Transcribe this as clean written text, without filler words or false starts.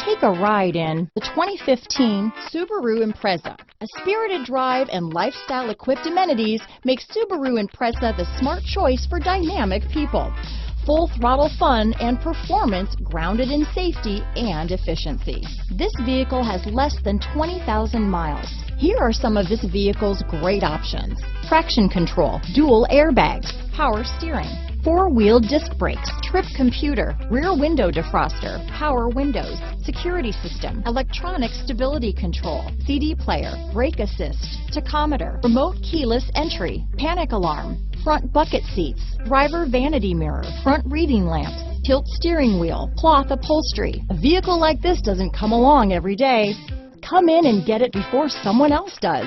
Take a ride in the 2015 Subaru Impreza. A spirited drive and lifestyle-equipped amenities make Subaru Impreza the smart choice for dynamic people. Full throttle fun and performance grounded in safety and efficiency. This vehicle has less than 20,000 miles. Here are some of this vehicle's great options: traction control, dual airbags, power steering, four-wheel disc brakes, trip computer, rear window defroster, power windows, security system, electronic stability control, CD player, brake assist, tachometer, remote keyless entry, panic alarm, front bucket seats, driver vanity mirror, front reading lamps, tilt steering wheel, cloth upholstery. A vehicle like this doesn't come along every day. Come in and get it before someone else does.